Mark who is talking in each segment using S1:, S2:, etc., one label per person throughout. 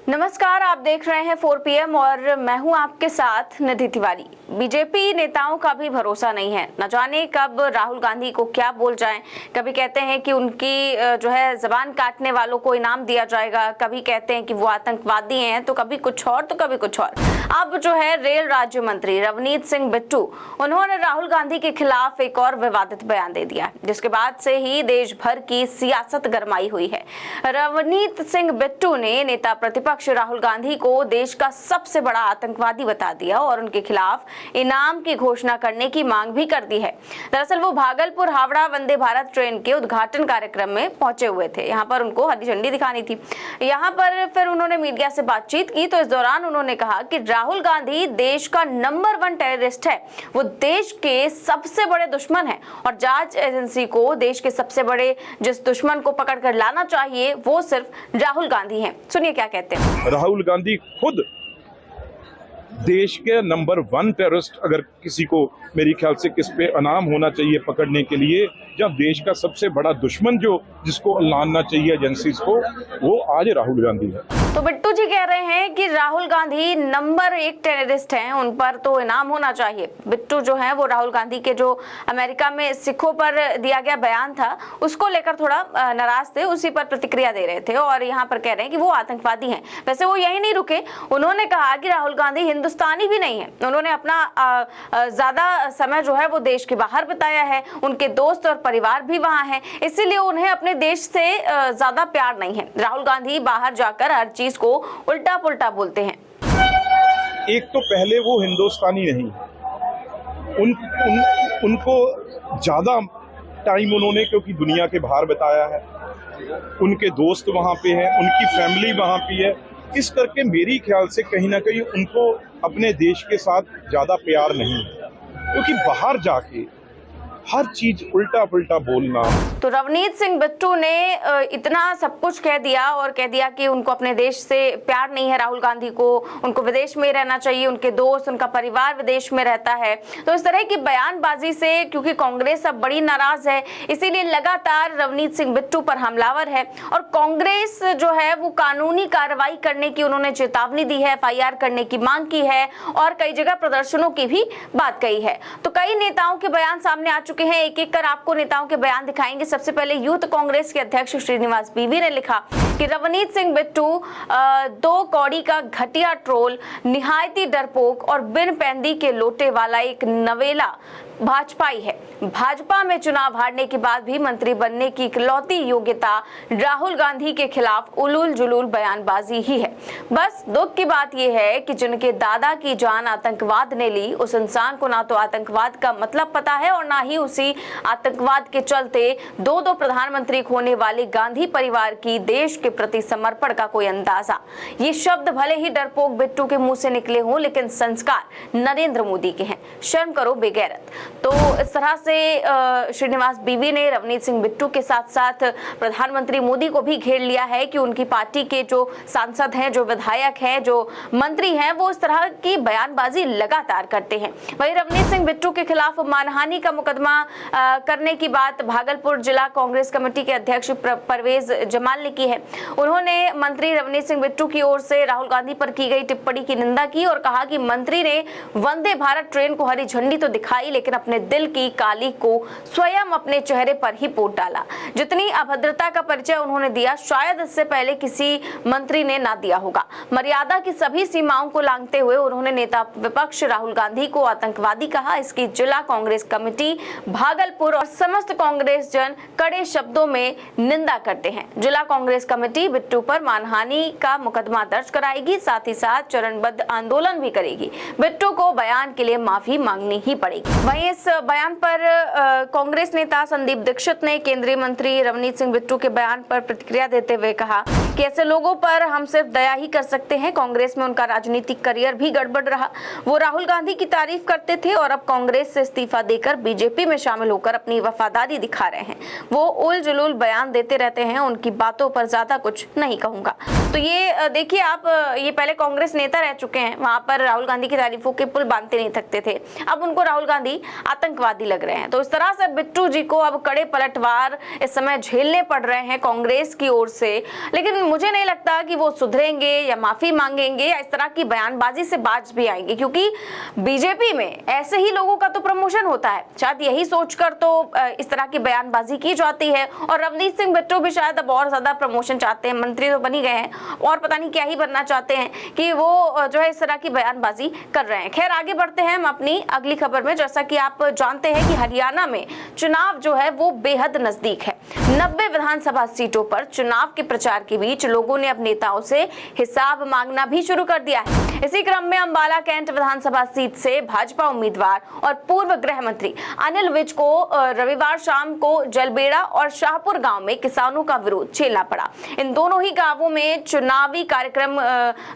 S1: नमस्कार, आप देख रहे हैं 4 PM और मैं हूं आपके साथ निधि तिवारी। बीजेपी नेताओं का भी भरोसा नहीं है, न जाने कब राहुल गांधी को क्या बोल जाएं। कभी कहते हैं कि उनकी जबान काटने वालों को इनाम दिया जाएगा, कभी कहते हैं कि वो आतंकवादी हैं, तो कभी कुछ और तो कभी कुछ और। अब रेल राज्य मंत्री रवनीत सिंह बिट्टू, उन्होंने राहुल गांधी के खिलाफ एक और विवादित बयान दे दिया, जिसके बाद से ही देश भर की सियासत गरमाई हुई है। रवनीत सिंह बिट्टू ने नेता प्रतिपक्ष राहुल गांधी को देश का सबसे बड़ा आतंकवादी बता दिया और उनके खिलाफ इनाम की घोषणा करने की मांग भी कर दी है। दरअसल वो भागलपुर हावड़ा वंदे भारत ट्रेन के उद्घाटन कार्यक्रम में पहुंचे हुए थे। यहाँ पर उनको हरी झंडी दिखानी थी। यहाँ पर फिर उन्होंने मीडिया से बातचीत की, तो इस दौरान उन्होंने कहा कि राहुल गांधी देश का नंबर 1 टेररिस्ट है, वो देश के सबसे बड़े दुश्मन है और जांच एजेंसी को देश के सबसे बड़े जिस दुश्मन को पकड़ कर लाना चाहिए वो सिर्फ राहुल गांधी हैं। सुनिए क्या कहते हैं।
S2: राहुल गांधी खुद देश के नंबर 1 टेररिस्ट, अगर किसी को मेरी ख्याल से किस पे इनाम होना चाहिए पकड़ने के लिए, जब देश का सबसे बड़ा दुश्मन जिसको लाना चाहिए एजेंसीज को, वो आज राहुल गांधी है।
S1: तो बिट्टू जी कह रहे हैं कि राहुल गांधी नंबर 1 टेररिस्ट हैं, उन पर तो इनाम होना चाहिए। बिट्टू वो राहुल गांधी के जो अमेरिका में सिखों पर दिया गया बयान था उसको लेकर थोड़ा नाराज थे, उसी पर प्रतिक्रिया दे रहे थे और यहाँ पर कह रहे हैं कि वो आतंकवादी हैं। वैसे वो यही नहीं रुके, उन्होंने कहा कि राहुल गांधी हिंदुस्तानी भी नहीं है। उन्होंने अपना ज्यादा समय वो देश के बाहर बिताया है, उनके दोस्त और परिवार भी वहां है, इसीलिए उन्हें अपने देश से ज्यादा प्यार नहीं है। राहुल गांधी बाहर जाकर हर चीज को उल्टा पुल्टा बोलते हैं।
S2: एक तो पहले वो हिंदुस्तानी नहीं, उनको ज्यादा टाइम उन्होंने क्योंकि दुनिया के बाहर बिताया है, उनके दोस्त वहां पे हैं, उनकी फैमिली वहां पे है, इस करके मेरी ख्याल से कहीं ना कहीं उनको अपने देश के साथ ज्यादा प्यार नहीं है, क्योंकि बाहर जाके हर चीज उल्टा पुल्टा बोलना।
S1: तो रवनीत सिंह बिट्टू ने इतना सब कुछ कह दिया और कह दिया कि उनको अपने देश से प्यार नहीं है, राहुल गांधी को, उनको विदेश में रहना चाहिए, उनके दोस्त उनका परिवार विदेश में रहता है। तो इस तरह की बयानबाजी से क्योंकि कांग्रेस अब बड़ी नाराज है, इसीलिए लगातार रवनीत सिंह बिट्टू पर हमलावर है और कांग्रेस वो कानूनी कार्रवाई करने की उन्होंने चेतावनी दी है, FIR करने की मांग की है और कई जगह प्रदर्शनों की भी बात कही है। तो कई नेताओं के बयान सामने आ चुके हैं, एक एक कर आपको नेताओं के बयान दिखाएंगे। सबसे पहले यूथ कांग्रेस के अध्यक्ष श्रीनिवास बीवी ने लिखा कि रवनीत सिंह बिट्टू 2 कौड़ी का घटिया ट्रोल, निहायती डरपोक और बिन पैंदी के लोटे वाला एक नवेला भाजपाई है। भाजपा में चुनाव हारने के बाद भी मंत्री बनने की इकलौती योग्यता राहुल गांधी के खिलाफ उलूल जुलूल बयानबाजी ही है। बस दुख की बात यह है कि जिनके दादा की जान आतंकवाद ने ली, उस इंसान को ना तो आतंकवाद का मतलब पता है और ना ही उसी आतंकवाद के चलते 2 प्रधानमंत्री खोने वाले गांधी परिवार की देश के प्रति समर्पण का कोई अंदाजा। ये शब्द भले ही डरपोक बिट्टू के मुंह से निकले हों, लेकिन संस्कार नरेंद्र मोदी के हैं। शर्म करो बेगैरत। तो इस तरह से श्रीनिवास बीवी ने रवनीत सिंह बिट्टू के साथ साथ प्रधानमंत्री मोदी को भी घेर लिया है कि उनकी पार्टी के जो सांसद हैं, जो विधायक हैं, जो मंत्री हैं, वो इस तरह की बयानबाजी लगातार करते हैं। वहीं रवनीत सिंह बिट्टू के खिलाफ मानहानि का मुकदमा करने की बात भागलपुर जिला कांग्रेस कमेटी के अध्यक्ष परवेज जमाल ने की है। उन्होंने मंत्री रवनीत सिंह बिट्टू की ओर से राहुल गांधी पर की गई टिप्पणी की निंदा की और कहा कि मंत्री ने वंदे भारत ट्रेन को हरी झंडी तो दिखाई, लेकिन अपने दिल की काली को स्वयं अपने चेहरे पर ही पोत डाला। जितनी अभद्रता का परिचय उन्होंने दिया, शायद इससे पहले किसी मंत्री ने ना दिया होगा। मर्यादा की सभी सीमाओं को लांघते हुए उन्होंने नेता विपक्ष राहुल गांधी को आतंकवादी कहा। इसकी जिला कांग्रेस कमेटी भागलपुर और समस्त कांग्रेस जन कड़े शब्दों में निंदा करते हैं। जिला कांग्रेस कमेटी बिट्टू पर मानहानि का मुकदमा दर्ज कराएगी, साथ ही साथ चरणबद्ध आंदोलन भी करेगी। बिट्टू को बयान के लिए माफी मांगनी ही पड़ेगी। वहीं इस बयान पर कांग्रेस नेता संदीप दीक्षित ने केंद्रीय मंत्री रवनीत सिंह बिट्टू के बयान पर प्रतिक्रिया देते हुए कहा कि ऐसे लोगों पर हम सिर्फ दया ही कर सकते हैं। कांग्रेस में उनका राजनीतिक करियर भी गड़बड़ रहा। वो राहुल गांधी की तारीफ करते थे और अब कांग्रेस से इस्तीफा देकर बीजेपी में शामिल होकर अपनी वफादारी दिखा रहे हैं। वो उल जुलूल बयान देते रहते हैं, उनकी बातों पर ज्यादा कुछ नहीं कहूंगा। तो ये देखिए आप, ये पहले कांग्रेस नेता रह चुके हैं, वहां पर राहुल गांधी की तारीफों के पुल बांधते नहीं थकते थे। अब उनको राहुल गांधी आतंकवादी लग रहे हैं। तो इस तरह से बिट्टू जी को अब कड़े पलटवार इस समय झेलने पड़ रहे हैं कांग्रेस की ओर से। लेकिन मुझे नहीं लगता कि वो सुधरेंगे या माफी मांगेंगे या इस तरह की बयानबाजी से बाज भी आएंगे, क्योंकि बीजेपी में ऐसे ही लोगों का तो प्रमोशन होता है। शायद यही सोचकर तो इस तरह की बयानबाजी की जाती है। और रवनीत सिंह बिट्टू भी शायद अब और ज्यादा प्रमोशन चाहते हैं, मंत्री तो बन ही गए हैं और पता नहीं क्या ही बनना चाहते हैं कि वो जो है इस तरह की बयानबाजी कर रहे हैं। खैर आगे बढ़ते हैं हम अपनी अगली खबर में। जैसा कि आप जानते हैं कि हरियाणा में चुनाव जो है वो बेहद नजदीक है। 90 विधानसभा सीटों पर चुनाव के प्रचार के बीच लोगों ने अपने नेताओं से हिसाब मांगना भी शुरू कर दिया है। इसी क्रम में अंबाला कैंट विधानसभा सीट से भाजपा उम्मीदवार और पूर्व गृह मंत्री अनिल विज को रविवार शाम को जलबेड़ा और शाहपुर गांव में किसानों का विरोध झेलना पड़ा। इन दोनों ही गांवों में चुनावी कार्यक्रम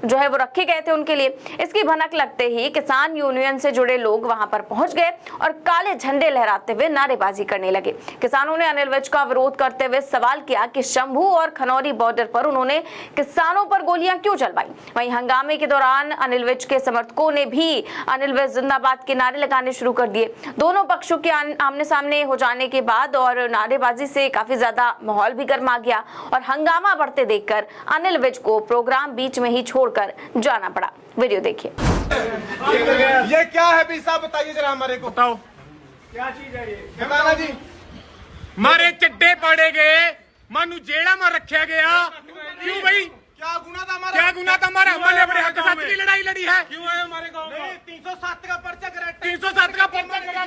S1: जो है वो रखे गए थे उनके लिए। इसकी भनक लगते ही किसान यूनियन से जुड़े लोग वहां पर पहुंच गए और काले झंडे लहराते हुए नारेबाजी करने लगे। किसानों ने अनिल विज का विरोध करते हुए सवाल किया कि शंभू और खनौरी बॉर्डर पर उन्होंने किसानों पर गोलियां क्यों चलवाई। वहीं हंगामे के दौरान अनिल विज के समर्थकों ने भी अनिल विज जिंदाबाद के नारे लगाने शुरू कर दिए। दोनों पक्षों के आमने सामने हो जाने के बाद और नारेबाजी से काफी ज्यादा माहौल भी गर्मा गया और हंगामा बढ़ते देखकर अनिल विज को प्रोग्राम बीच में ही छोड़कर जाना पड़ा। वीडियो देखिए।
S3: ये क्या है भी साहब, बताइए जरा हमारे को।
S4: बताओ
S3: क्या चीज है ये, बताना जी।
S4: मारे चड्डे पाड़े गए, मानू जेड़ा में रखा गया। क्यों भाई,
S3: क्या गुना था हमारा?
S4: क्या गुना था हमारा? हमने अपने हक सच की लड़ाई लड़ी है।
S3: क्यों है हमारे गांव में? 307 का पर्चा करा,
S4: 307 का पर्चा करा,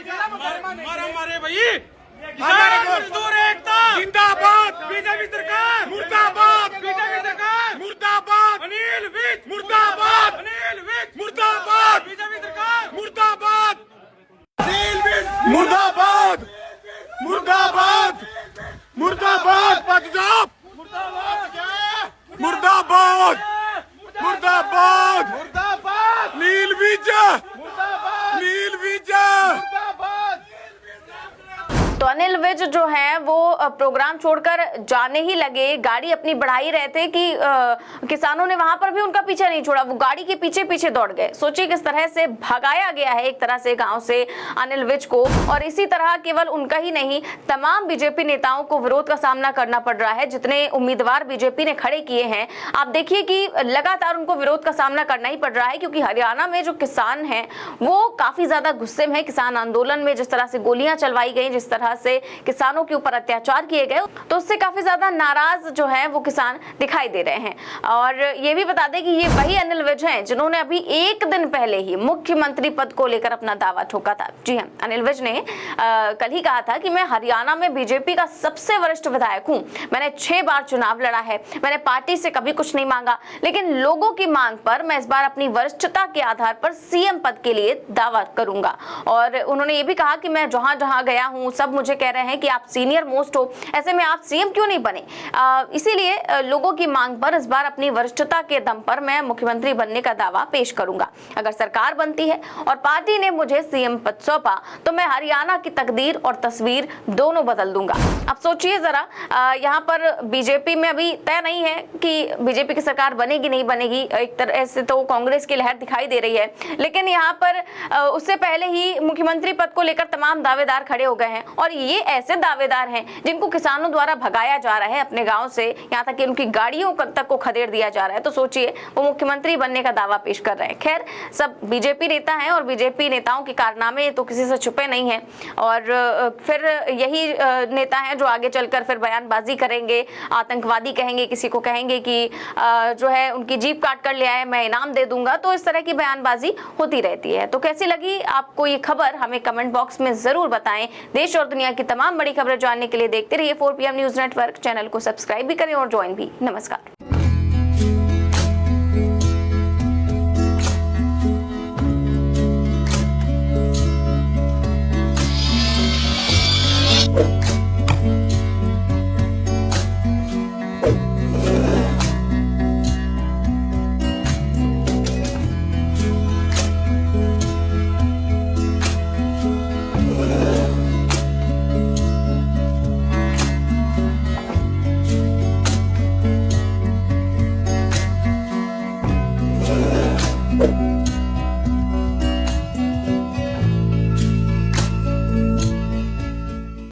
S3: मारे भाई।
S4: हमारे को
S3: मजदूर एकता
S4: जिंदाबाद,
S3: बीजेपी सरकार
S4: मुर्दाबाद,
S3: बीजेपी सरकार
S4: मुर्दाबाद,
S3: अनिल विज
S4: मुर्दाबाद,
S3: अनिल विज
S4: मुर्दाबाद,
S3: बीजेपी सरकार
S4: मुर्दाबाद,
S3: अनिल विज
S4: मुर्दाबाद, मुर्दाबाद, मुर्दाबाद, पंजाब, मुर्दाबाद, मुर्दाबाद,
S3: मुर्दाबाद
S4: नील विज,
S3: मुर्दाबाद
S4: नील विज।
S3: मुर्दाबाद।
S1: तो अनिल विज जो है वो प्रोग्राम छोड़कर जाने ही लगे। गाड़ी अपनी बढ़ा ही रहे थे कि किसानों ने वहां पर भी उनका पीछा नहीं छोड़ा, वो गाड़ी के पीछे पीछे दौड़ गए। सोचिए किस तरह से भगाया गया है एक तरह से गांव से अनिल विज को। और इसी तरह केवल उनका ही नहीं, तमाम बीजेपी नेताओं को विरोध का सामना करना पड़ रहा है। जितने उम्मीदवार बीजेपी ने खड़े किए हैं, आप देखिए कि लगातार उनको विरोध का सामना करना ही पड़ रहा है, क्योंकि हरियाणा में जो किसान हैं वो काफी ज्यादा गुस्से में है। किसान आंदोलन में जिस तरह से गोलियां चलवाई गई, जिस तरह से किसानों के ऊपर अत्याचार किए गए, तो उससे काफी ज्यादा नाराज जो है वो किसान दिखाई दे रहे हैं। और ये भी बता दें कि ये वही अनिल विज हैं जिन्होंने अभी एक दिन पहले ही मुख्यमंत्री पद को लेकर अपना दावा ठोका था। जी हां, अनिल विज ने कल ही कहा था कि मैं हरियाणा में बीजेपी का सबसे वरिष्ठ विधायक हूं, मैंने 6 बार चुनाव लड़ा है, मैंने पार्टी से कभी कुछ नहीं मांगा, लेकिन लोगों की मांग पर मैं इस बार अपनी वरिष्ठता के आधार पर सीएम पद के लिए दावा करूंगा। और उन्होंने ये भी कहा कि मैं जहां जहां गया हूं सब मुझे कह रहे हैं कि आप सीनियर मोस्ट हो, ऐसे में आप सीएम क्यों नहीं बने। इसीलिए लोगों की मांग पर इस बार अपनी वरिष्ठता के दम पर मैं मुख्यमंत्री बनने का दावा पेश करूंगा। अगर सरकार बनती है और पार्टी ने मुझे सीएम पद सौंपा तो मैं हरियाणा की तकदीर और तस्वीर दोनों बदल दूंगा। अब सोचिए जरा, यहाँ पर बीजेपी में अभी तय नहीं है कि बीजेपी की सरकार बनेगी नहीं बनेगी। एक तरह से तो कांग्रेस की लहर दिखाई दे रही है, लेकिन यहाँ पर उससे पहले ही मुख्यमंत्री पद को लेकर तमाम दावेदार खड़े हो गए हैं। और ये ऐसे दावेदार हैं जिनको किसानों द्वारा भगाया जा रहा है अपने गांव से, यहाँ तक कि उनकी गाड़ियों तक को खदेड़ दिया जा रहा है। तो सोचिए वो मुख्यमंत्री बनने का दावा पेश कर रहे हैं। खैर, सब बीजेपी नेता हैं और बीजेपी नेताओं के कारनामे तो किसी से छुपे नहीं हैं। और फिर यही नेता हैं जो आगे चलकर फिर बयानबाजी करेंगे, आतंकवादी कहेंगे, किसी को कहेंगे कि जो है उनकी जीप काट कर ले आए, मैं इनाम दे दूंगा। तो इस तरह की बयानबाजी होती रहती है। तो कैसी लगी आपको ये खबर, हमें कमेंट बॉक्स में जरूर बताएं। देश और दुनिया की तमाम बड़ी खबरें जानने के लिए देखते रहिए 4PM न्यूज नेटवर्क। चैनल को सब्सक्राइब भी करें और ज्वाइन भी। नमस्कार।